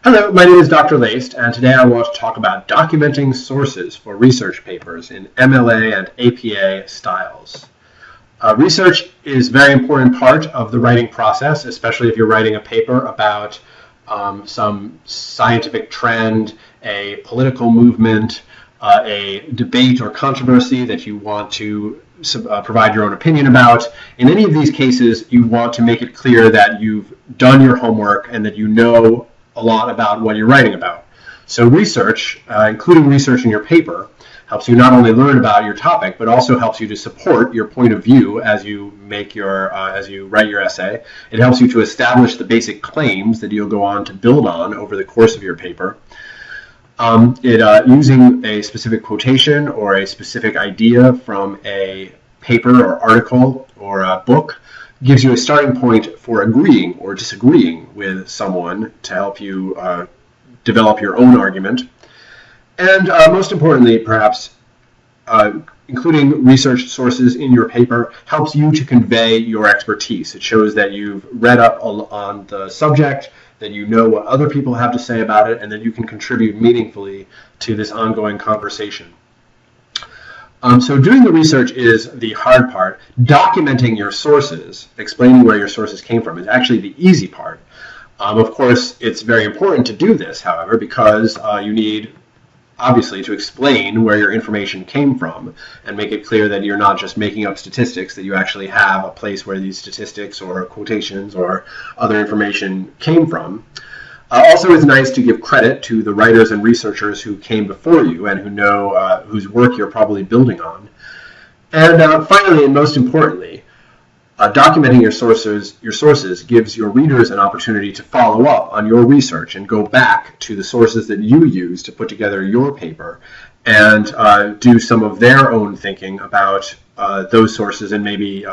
Hello, my name is Dr. Laced, and today I want to talk about documenting sources for research papers in MLA and APA styles. Research is a very important part of the writing process, especially if you're writing a paper about some scientific trend, a political movement, a debate or controversy that you want to provide your own opinion about. In any of these cases, you want to make it clear that you've done your homework and that you know a lot about what you're writing about. So research, including research in your paper, helps you not only learn about your topic, but also helps you to support your point of view as you make your as you write your essay. It helps you to establish the basic claims that you'll go on to build on over the course of your paper. Using a specific quotation or a specific idea from a paper or article or a book gives you a starting point for agreeing or disagreeing with someone to help you develop your own argument. And most importantly, perhaps, including research sources in your paper helps you to convey your expertise. It shows that you've read up on the subject, that you know what other people have to say about it, and that you can contribute meaningfully to this ongoing conversation. So doing the research is the hard part. Documenting your sources, explaining where your sources came from, is actually the easy part. Of course, it's very important to do this, however, because you need, obviously, to explain where your information came from and make it clear that you're not just making up statistics, that you actually have a place where these statistics or quotations or other information came from. Also, it's nice to give credit to the writers and researchers who came before you and who know whose work you're probably building on. And finally, and most importantly, documenting your sources gives your readers an opportunity to follow up on your research and go back to the sources that you use to put together your paper and do some of their own thinking about those sources, and maybe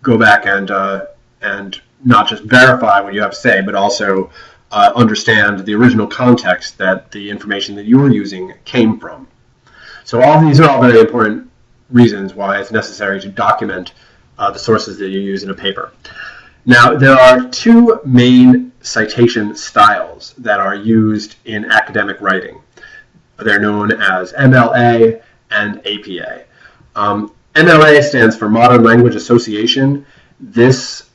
go back and not just verify what you have to say, but also understand the original context that the information that you're using came from. So these are all very important reasons why it's necessary to document the sources that you use in a paper. Now, there are two main citation styles that are used in academic writing. They're known as MLA and APA. MLA stands for Modern Language Association. This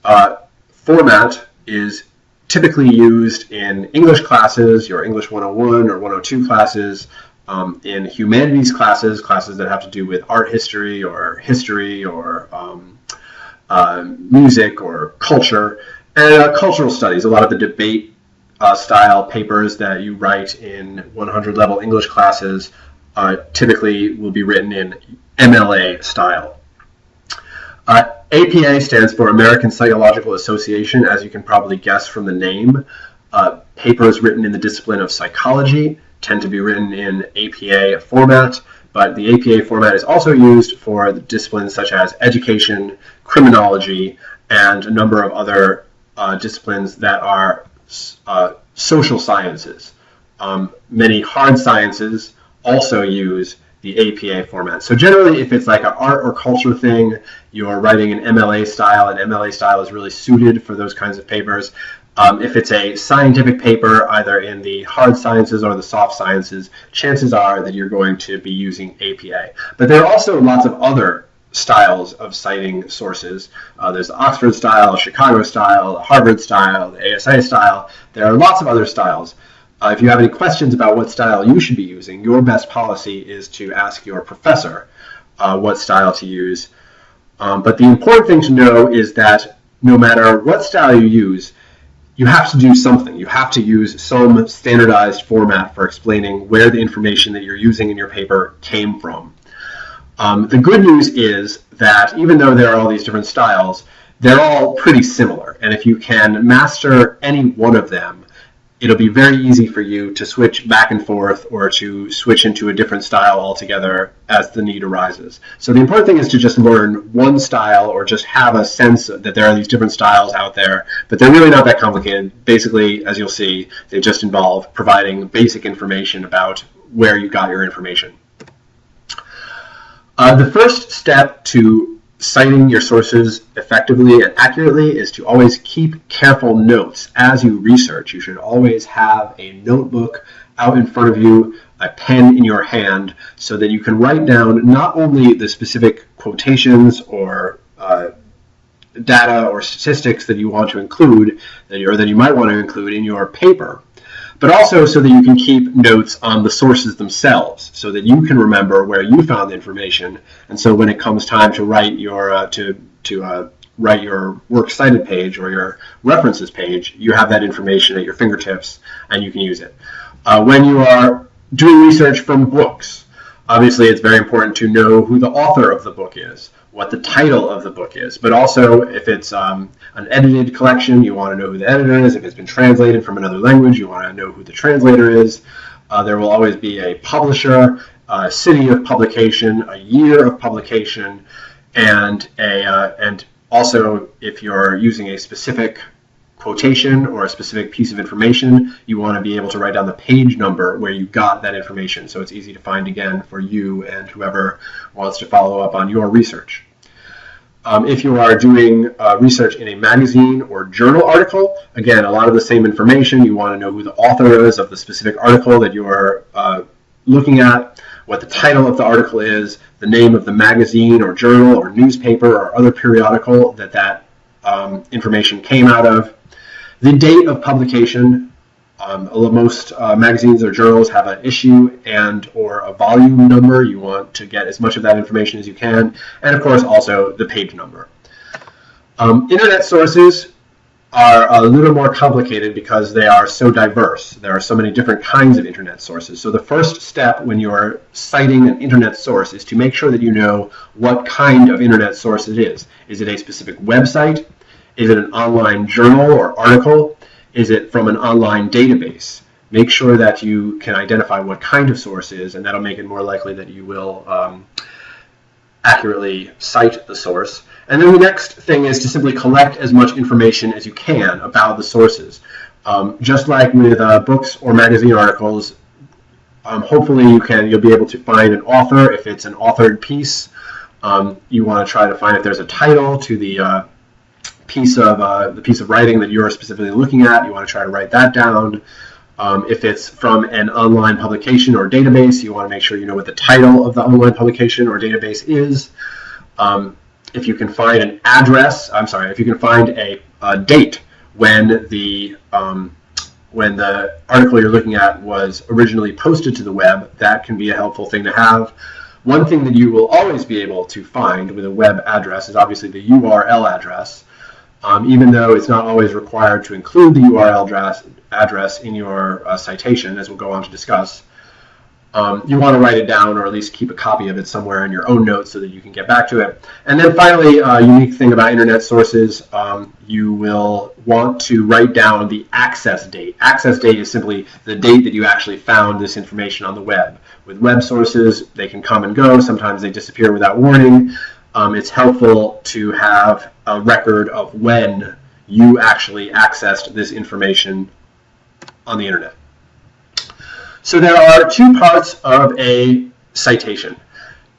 format is typically used in English classes, your English 101 or 102 classes, in humanities classes that have to do with art history or music or culture, and cultural studies. A lot of the debate style papers that you write in 100-level English classes typically will be written in MLA style. APA stands for American Psychological Association, as you can probably guess from the name. Papers written in the discipline of psychology tend to be written in APA format, but the APA format is also used for the disciplines such as education, criminology, and a number of other disciplines that are social sciences. Many hard sciences also use the APA format. So generally, if it's like an art or culture thing, you're writing in MLA style, and MLA style is really suited for those kinds of papers. If it's a scientific paper, either in the hard sciences or the soft sciences, chances are that you're going to be using APA. But there are also lots of other styles of citing sources. There's the Oxford style, Chicago style, the Harvard style, the ASA style. There are lots of other styles. If you have any questions about what style you should be using, your best policy is to ask your professor what style to use. But the important thing to know is that no matter what style you use, you have to do something. You have to use some standardized format for explaining where the information that you're using in your paper came from. The good news is that even though there are all these different styles, they're all pretty similar. And if you can master any one of them, it'll be very easy for you to switch back and forth or to switch into a different style altogether as the need arises. So the important thing is to just learn one style, or just have a sense that there are these different styles out there, but they're really not that complicated. Basically, as you'll see, they just involve providing basic information about where you got your information. The first step to citing your sources effectively and accurately is to always keep careful notes as you research. You should always have a notebook out in front of you, a pen in your hand, so that you can write down not only the specific quotations or data or statistics that you want to include, or that you might want to include in your paper, but also so that you can keep notes on the sources themselves, so that you can remember where you found the information. And so when it comes time to write your write your works cited page or your references page, you have that information at your fingertips and you can use it. When you are doing research from books, obviously it's very important to know who the author of the book is, what the title of the book is, but also if it's an edited collection, you want to know who the editor is. If it's been translated from another language, you want to know who the translator is. There will always be a publisher, a city of publication, a year of publication, and also if you're using a specific quotation or a specific piece of information, you want to be able to write down the page number where you got that information, so it's easy to find again for you and whoever wants to follow up on your research. If you are doing research in a magazine or journal article, again, a lot of the same information. You want to know who the author is of the specific article that you are looking at, what the title of the article is, the name of the magazine or journal or newspaper or other periodical that information came out of, the date of publication. Most magazines or journals have an issue and or a volume number. You want to get as much of that information as you can, and of course also the page number. Internet sources are a little more complicated because they are so diverse. There are so many different kinds of internet sources. So the first step when you're citing an internet source is to make sure that you know what kind of internet source it is. Is it a specific website? Is it an online journal or article? Is it from an online database? Make sure that you can identify what kind of source is, and that'll make it more likely that you will accurately cite the source. And then the next thing is to simply collect as much information as you can about the sources. Just like with books or magazine articles, hopefully you'll be able to find an author. If it's an authored piece, you want to try to find if there's a title to the piece of writing that you're specifically looking at. You want to try to write that down. If it's from an online publication or database, you want to make sure you know what the title of the online publication or database is. If you can find an address, if you can find a date when the article you're looking at was originally posted to the web, that can be a helpful thing to have. One thing that you will always be able to find with a web address is obviously the URL address. Even though it's not always required to include the URL address in your citation, as we'll go on to discuss, you want to write it down or at least keep a copy of it somewhere in your own notes so that you can get back to it. And then finally, a unique thing about internet sources, you will want to write down the access date. Access date is simply the date that you actually found this information on the web. With web sources, they can come and go. Sometimes they disappear without warning. It's helpful to have a record of when you actually accessed this information on the internet. So there are two parts of a citation.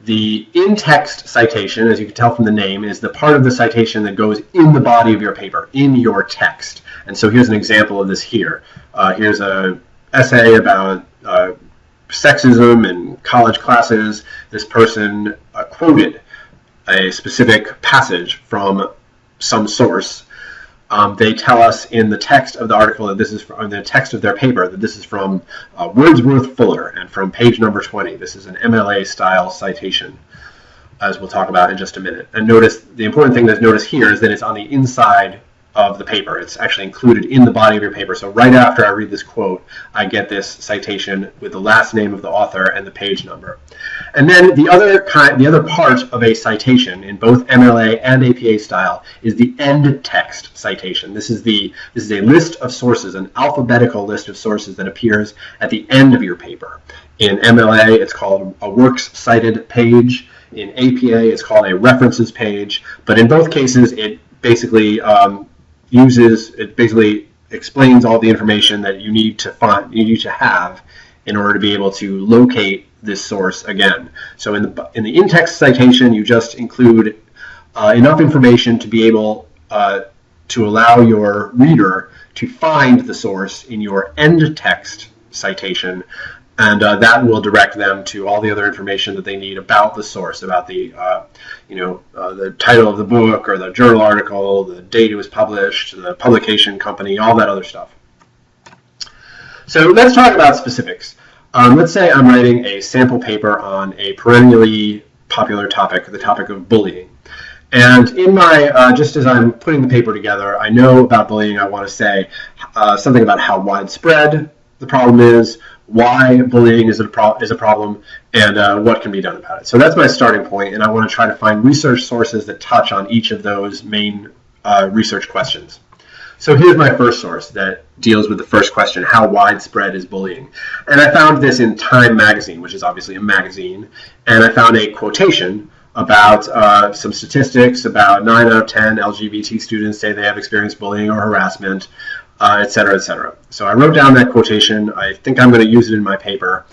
The in-text citation, as you can tell from the name, is the part of the citation that goes in the body of your paper, in your text. And so here's an example of this here. Here's an essay about sexism in college classes. This person quoted a specific passage from some source. They tell us in the text of the article that this is from the text of their paper that this is from Wordsworth Fuller and from page number 20. This is an MLA style citation, as we'll talk about in just a minute. And notice the important thing to notice here is that it's on the inside of the paper. It's actually included in the body of your paper. So right after I read this quote, I get this citation with the last name of the author and the page number. And then the other part of a citation in both MLA and APA style is the end text citation. This is a list of sources, an alphabetical list of sources that appears at the end of your paper. In MLA, it's called a works cited page. In APA, it's called a references page. But in both cases, it basically explains all the information that you need to have in order to be able to locate this source again. So in the in-text citation, you just include enough information to be able to allow your reader to find the source in your end text citation, and that will direct them to all the other information that they need about the source, about the the title of the book or the journal article, the date it was published, the publication company, all that other stuff. So let's talk about specifics. Let's say I'm writing a sample paper on a perennially popular topic, the topic of bullying. And in my, just as I'm putting the paper together, I know about bullying. I want to say something about how widespread the problem is, why bullying is a problem, and what can be done about it. So that's my starting point, and I want to try to find research sources that touch on each of those main research questions. So here's my first source that deals with the first question: how widespread is bullying? And I found this in Time magazine, which is obviously a magazine, and I found a quotation about some statistics about 9 out of 10 LGBT students say they have experienced bullying or harassment, et cetera, et cetera. So I wrote down that quotation. I think I'm going to use it in my paper,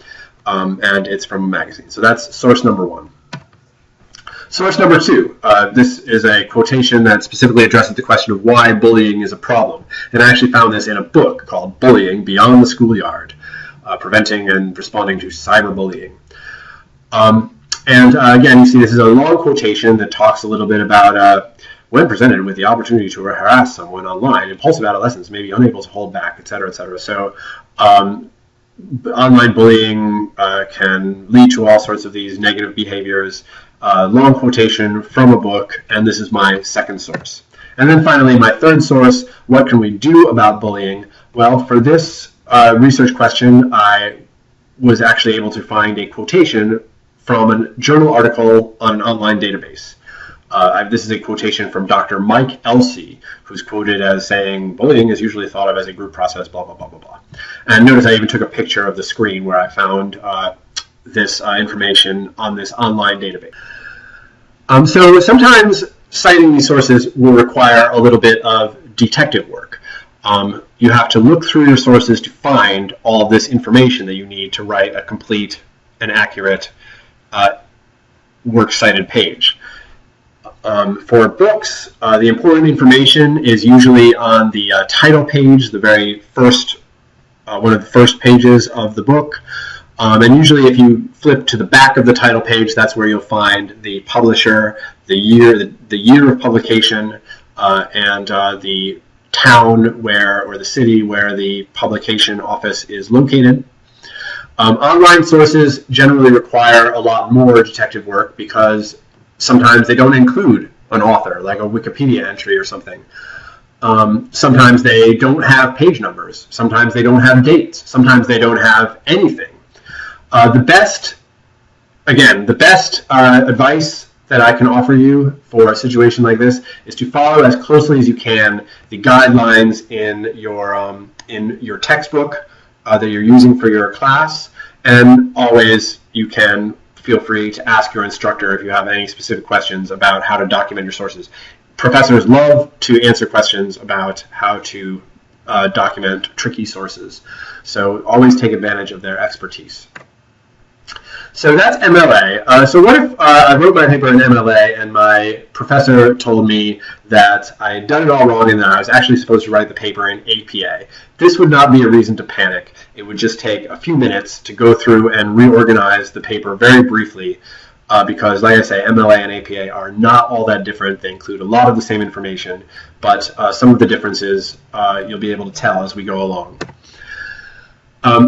and it's from a magazine. So that's source number one. Source number two, this is a quotation that specifically addresses the question of why bullying is a problem. And I actually found this in a book called Bullying Beyond the Schoolyard, Preventing and Responding to Cyberbullying. Again, you see this is a long quotation that talks a little bit about when presented with the opportunity to harass someone online, impulsive adolescents may be unable to hold back, et cetera, et cetera. So online bullying can lead to all sorts of these negative behaviors. Long quotation from a book, and this is my second source. And then finally, my third source, what can we do about bullying? Well, for this research question, I was actually able to find a quotation from a journal article on an online database. This is a quotation from Dr. Mike Elsey, who's quoted as saying, bullying is usually thought of as a group process, blah, blah, blah, blah, blah. And notice I even took a picture of the screen where I found this information on this online database. So sometimes citing these sources will require a little bit of detective work. You have to look through your sources to find all this information that you need to write a complete and accurate works cited page. For books, the important information is usually on the title page, the very first, one of the first pages of the book. And usually if you flip to the back of the title page, that's where you'll find the publisher, the year of publication, and the town where, or the city where the publication office is located. Online sources generally require a lot more detective work because sometimes they don't include an author, like a Wikipedia entry or something. Sometimes they don't have page numbers. Sometimes they don't have dates. Sometimes they don't have anything. The best advice that I can offer you for a situation like this is to follow as closely as you can the guidelines in your textbook that you're using for your class, and always you can feel free to ask your instructor if you have any specific questions about how to document your sources. Professors love to answer questions about how to document tricky sources, so always take advantage of their expertise. So that's MLA. So what if I wrote my paper in MLA and my professor told me that I had done it all wrong and that I was actually supposed to write the paper in APA? This would not be a reason to panic. It would just take a few minutes to go through and reorganize the paper very briefly because, like I say, MLA and APA are not all that different. They include a lot of the same information, but some of the differences you'll be able to tell as we go along.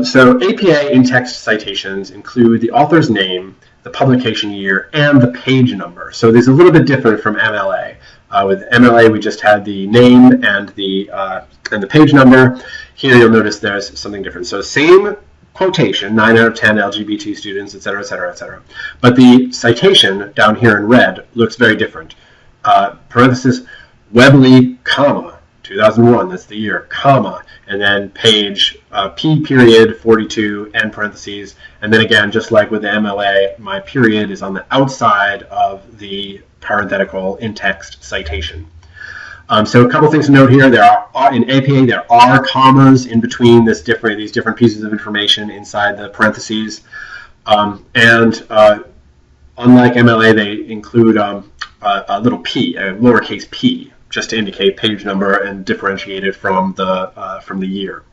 So APA in-text citations include the author's name, the publication year, and the page number. So this is a little bit different from MLA. With MLA, we just had the name and the page number. Here you'll notice there's something different. So same quotation, 9 out of 10 LGBT students, et cetera, et cetera, et cetera. But the citation down here in red looks very different. Parenthesis, Webley, comma, 2001, that's the year, comma, and then page P period 42 end parentheses, and then again, just like with the MLA, my period is on the outside of the parenthetical in-text citation. So a couple things to note here. There are in APA there are commas in between these different pieces of information inside the parentheses, and Unlike MLA, they include a little p, a lowercase p, just to indicate page number and differentiate it from the year.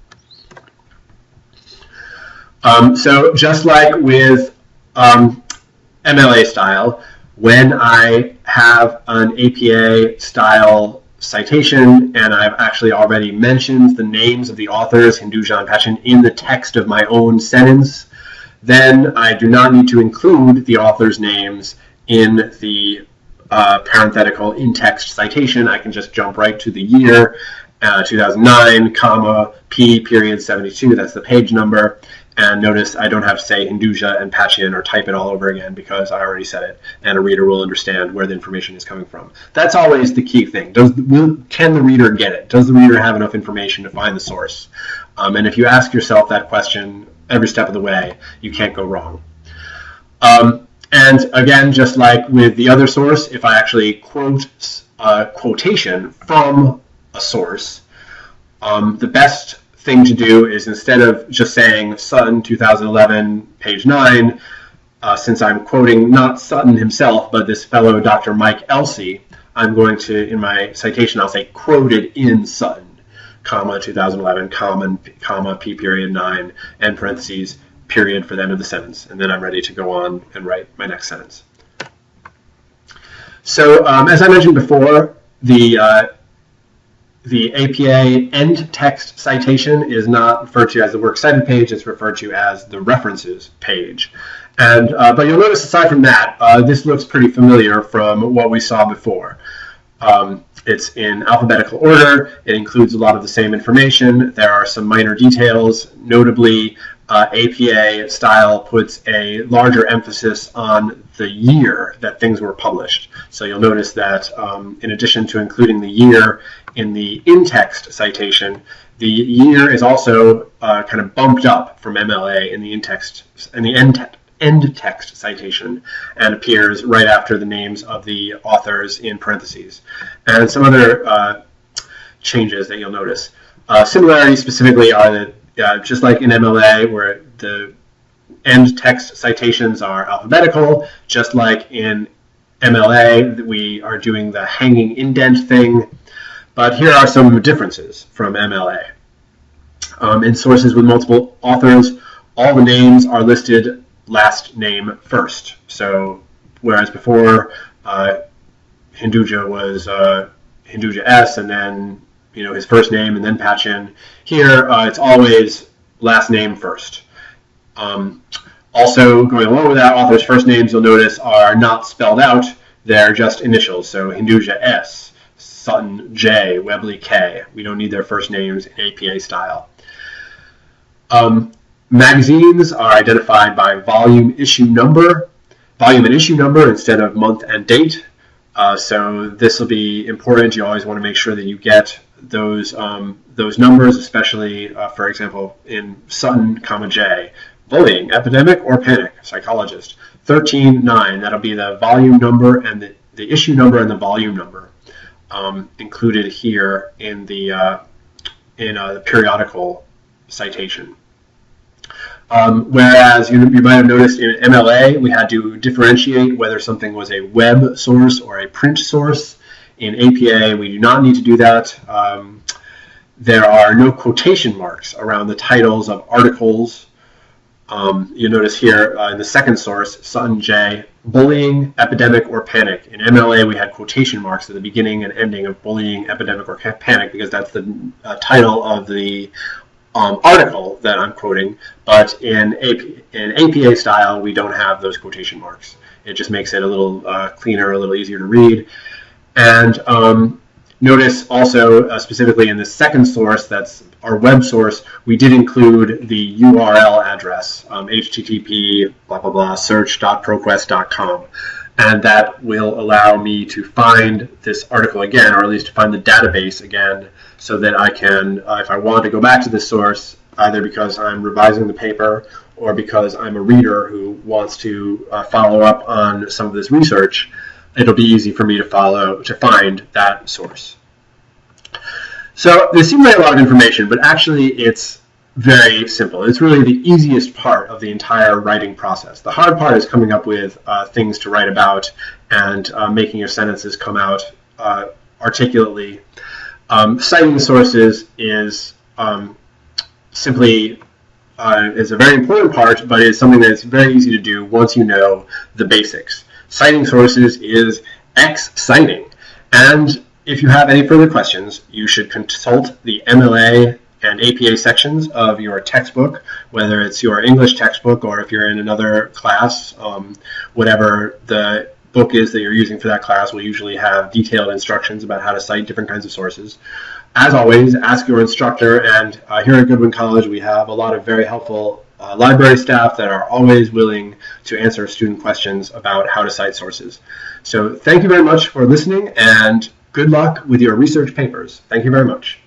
So just like with MLA style, when I have an APA style citation and I've actually already mentioned the names of the authors, Hinduja and Pachin, in the text of my own sentence, then I do not need to include the author's names in the parenthetical in-text citation. I can just jump right to the year, 2009, comma, P period 72, that's the page number. And notice I don't have to say Hinduja and Pachin or type it all over again because I already said it, and a reader will understand where the information is coming from. That's always the key thing. Can the reader get it? Does the reader have enough information to find the source? And if you ask yourself that question every step of the way, you can't go wrong. And again, just like with the other source, if I actually quote a quotation from a source, the best thing to do is, instead of just saying Sutton 2011 page 9, since I'm quoting not Sutton himself but this fellow Dr. Mike Elsey, I'm going to, in my citation, I'll say quoted in Sutton, comma 2011, comma P period 9, and parentheses, period for the end of the sentence, and then I'm ready to go on and write my next sentence. So as I mentioned before, the APA end text citation is not referred to as the works cited page, it's referred to as the references page. And but you'll notice, aside from that, this looks pretty familiar from what we saw before. It's in alphabetical order, it includes a lot of the same information, there are some minor details, notably APA style puts a larger emphasis on the year that things were published. So you'll notice that in addition to including the year in the in-text citation, the year is also kind of bumped up from MLA in the end text citation, and appears right after the names of the authors in parentheses. And some other changes that you'll notice. Similarities specifically are that just like in MLA, where the end text citations are alphabetical, just like in MLA, we are doing the hanging indent thing. But here are some differences from MLA. In sources with multiple authors, all the names are listed last name first. So whereas before Hinduja was Hinduja S, and then his first name and then Pachin, here it's always last name first. Also, going along with that, authors' first names, you'll notice, are not spelled out, they're just initials. So Hinduja S, Sutton J, Webley K. We don't need their first names in APA style. Magazines are identified by volume and issue number instead of month and date. So this will be important. You always want to make sure that you get those numbers, especially, for example, in Sutton, J, bullying, epidemic or panic, psychologist, 13.9, that'll be the volume number and the issue number and the volume number included here in the periodical citation. Whereas you might have noticed in MLA, we had to differentiate whether something was a web source or a print source. In APA, we do not need to do that. There are no quotation marks around the titles of articles. You'll notice here in the second source, Sutton J, bullying, epidemic, or panic. In MLA, we had quotation marks at the beginning and ending of bullying, epidemic, or panic, because that's the title of the article that I'm quoting. But in APA style, we don't have those quotation marks. It just makes it a little cleaner, a little easier to read. And notice also, specifically in the second source, that's our web source, we did include the URL address, http search.proquest.com. And that will allow me to find this article again, or at least to find the database again, so that I can, if I want to go back to this source, either because I'm revising the paper or because I'm a reader who wants to follow up on some of this research, it'll be easy for me to find that source. So this seems like a lot of information, but actually it's Very simple. It's really the easiest part of the entire writing process. The hard part is coming up with things to write about and making your sentences come out articulately. Citing the sources is simply is a very important part, but it's something that's very easy to do once you know the basics. Citing sources is exciting. And if you have any further questions, you should consult the MLA and APA sections of your textbook, whether it's your English textbook or if you're in another class, whatever the book is that you're using for that class will usually have detailed instructions about how to cite different kinds of sources. As always, ask your instructor, and here at Goodwin College we have a lot of very helpful library staff that are always willing to answer student questions about how to cite sources. So thank you very much for listening, and good luck with your research papers. Thank you very much.